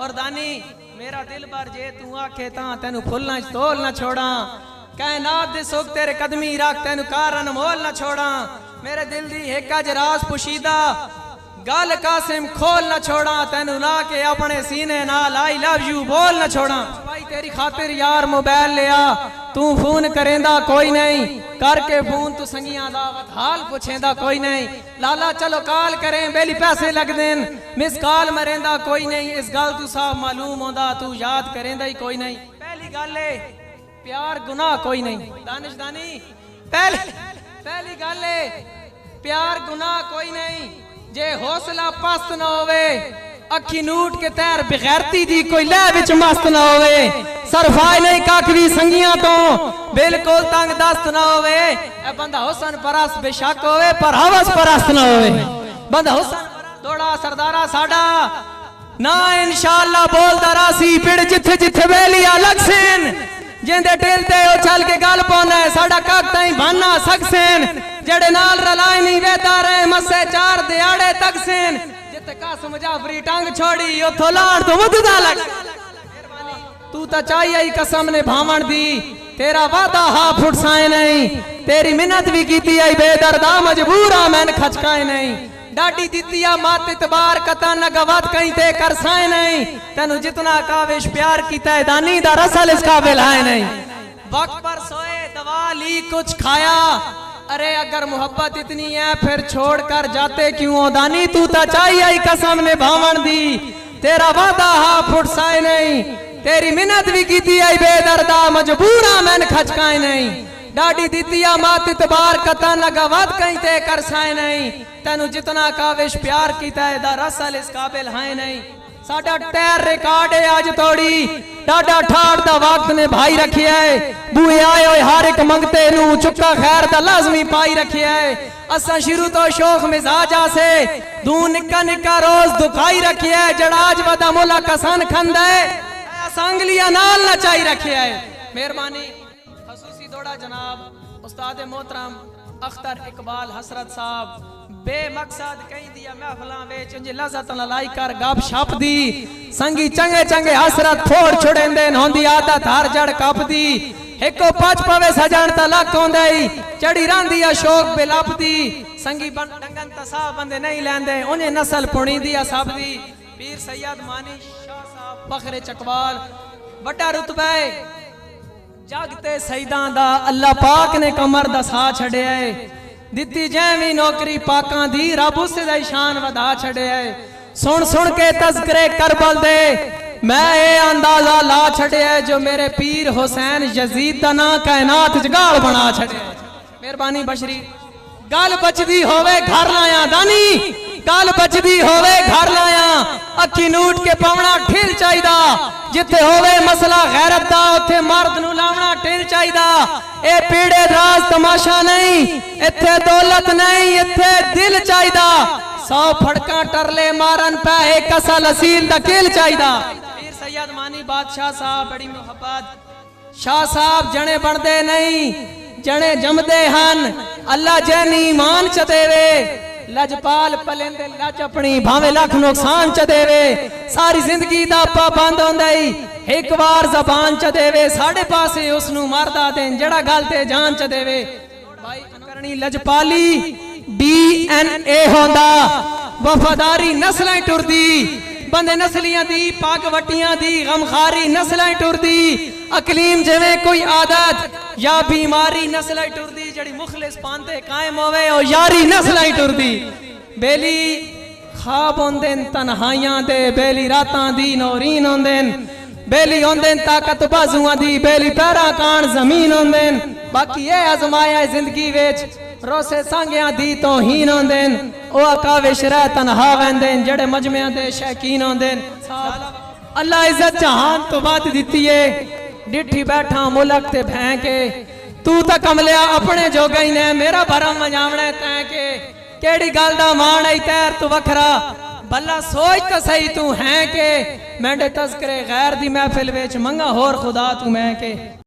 और दानी मेरा दिल भर जे तू आखे तां तेनू फुल्लां च तोल ना छोड़ा कायनात दे सुख तेरे कदमी रख तेनू कारण मोल ना छोड़ा मेरे दिल दी एक अज राज पुशीदा गल कासिम खोल ना छोड़ा तेनू ला के अपने सीने नाल आई लव यू बोल ना छोड़ा भाई तेरी खातिर यार मोबाइल लिया तू फोन करेंदा कोई नहीं करके फोन तू संगियां दा हाल पुछेंदा कोई नहीं लाला चलो कॉल करें बेली पैसे लग देन मिस कॉल मरेंदा कोई नहीं इस गल तू साफ मालूम होंदा तू याद करेंदा ही कोई नहीं पहली गल है प्यार गुनाह कोई नहीं दानिशदानी पहली गल है प्यार गुनाह कोई नहीं जे हौसला पस्त ना होवे अखी नूट के तैर बेगैरती दी कोई लह विच मस्त ना होवे सरफाई नहीं कख भी संगियां तो बिल्कुल तंग दस्त ना होवे ए बंदा हुसन परस्त बेशक होवे पर हवस परस्त ना होवे बंदा हुसन दौड़ा सरदारा साडा ना इंशाअल्लाह बोलदा रासी पिड़ जिथे जिथे वेलिया लगसेन जिंदे टिल ते ओ चल के गल पाउंदा है साडा कक ताई भाना सकसेन जेड़े नाल रलाए नहीं वेदा रहे मसे चार दिहाड़े तक सेन जिते कासम जाफरी टंग छोड़ी उथों लाण तो वधदा लग तू ता चाहिए ही कसम ने भावण दी तेरा वादा हा फुटसाए नहीं तेरी मिन्नत भी कीती आई बेदर्दा मजबूरा मैन खचकाए नहीं डाडी दितिया मात इतबार कता न गवात कहीं ते कर साए नहीं तेनु जितना काविश प्यार कीता है दानी दा रसल इस काबिल है नहीं वक्त पर सोए दवा ली कुछ खाया अरे अगर मोहब्बत इतनी है फिर छोड़ कर जाते क्यों दानी तू ता चाहिए कसम ने भावण दी तेरा वादा हा फुटसाए नहीं तेरी मिन्नत भी कीती आई बेदर्दा मजबूरा मैन खचकाए नहीं डाडी दितिया मात इतबार कता न गवात कहीं ते कर साए नहीं तेनु जितना काविश प्यार कीता है दा रसल इस काबिल है नहीं साडा टैर रिकॉर्ड है आज तोड़ी डाडा ठाड़ दा वक्त ने भाई रखिया है बुए आए होए हर एक मंगते नु चुक्का खैर दा लाजमी पाई रखिया है असा शुरू तो शौक मिजाज आसे दू निक्का निक्का रोज दुखाई रखिया है जड़ा आज वदा मुला कसन खंदा है सांगलिया नाल नचाई रखिया है मेहरबानी खसूसी दौड़ा जनाब उस्ताद मोहतरम अख्तर इकबाल हसरत साहब बेमकसद कहीं दिया महफिलां विच इंज लज़्ज़त लाई कर गप शप दी संगी चंगे चंगे हसरत फोड़ छुड़ेंदे होंदी आदत हर जड़ कप दी एको पच पवे सजण ता लख होंदई चढ़ी रंदी आ शौक बिलप दी संगी डंगन ता साहब बंदे नहीं लैंदे उन्हें नस्ल पुणी दी आ सब दी पीर सैयद मानी शाह साहब फखरे चकवाल बड़ा रुतबा है जागते सईदां दा अल्लाह पाक ने कमर दा सा छड़िया है दिती जैवी नौकरी पाकां दी रब उस दा शान वधा छड़िया है सुन सुन के तज़किरे करबल दे मैं ये अंदाजा ला छड़िया है जो मेरे पीर हुसैन यजीद दा ना कायनात च गाल बना छड़िया मेहरबानी बशरी गल बचदी होवे घर लाया दानी गल बचदी होवे घर लाया अखी नूट के पावना ठिल चाहिदा जिथे होवे मसला गैरत दा उथे मर्द नु लावना ठिल चाहिदा ए पीड़े राज तमाशा नहीं इथे दौलत नहीं इथे दिल चाहिदा 100 फड़का टरले मारन पे एक असल असील दा किल चाहिदा पीर सैयद मानी बादशाह साहब बड़ी मोहब्बत शाह साहब जने बनदे नहीं जने जमदे हन अल्लाह जैनी ईमान च देवे लजपाल पलेंदे लज अपनी भावे लख नुकसान च देवे सारी जिंदगी दा पाबंद होंदई एक बार जबान च देवे साढ़े पासे उसनु मरदा देन जड़ा गल ते जान च देवे भाई करनी लजपाली डीएनए होंदा वफादारी नस्लें टुरदी बंदे नस्लियां दी पाक वटियां दी गमखारी नस्लें टुरदी अकलीम जिवें कोई आदत या बीमारी नस्लें टुरदी जड़ी मुखलिस पांते कायम होवे ओ यारी नस्लें टुरदी बेली ख्वाब होंदे तन्हाइयां दे बेली रातां दी नौरीन होंदे बेली होंदे ताकत बाजुआं दी बेली पैरा कान जमीन होंदे बाकी ये आजमाया जिंदगी विच रोसे सांगियां दी तो हीन होंदे ओ आकाविश रह तन्हा वेंदे जड़े मजमियां दे शौकीन होंदे अल्लाह इज्जत जहान तो बात दिती है डिठी बैठा मुलक ते भैं के तू तो कमलिया अपने जोगा ही ने मेरा भरम मजावना तै के केड़ी गल दा मान आई तैर तू वखरा भला सोच तो सही तू है के मैंने तज़किरे गैर दी महफिल विच मंगा होर खुदा तू मैं के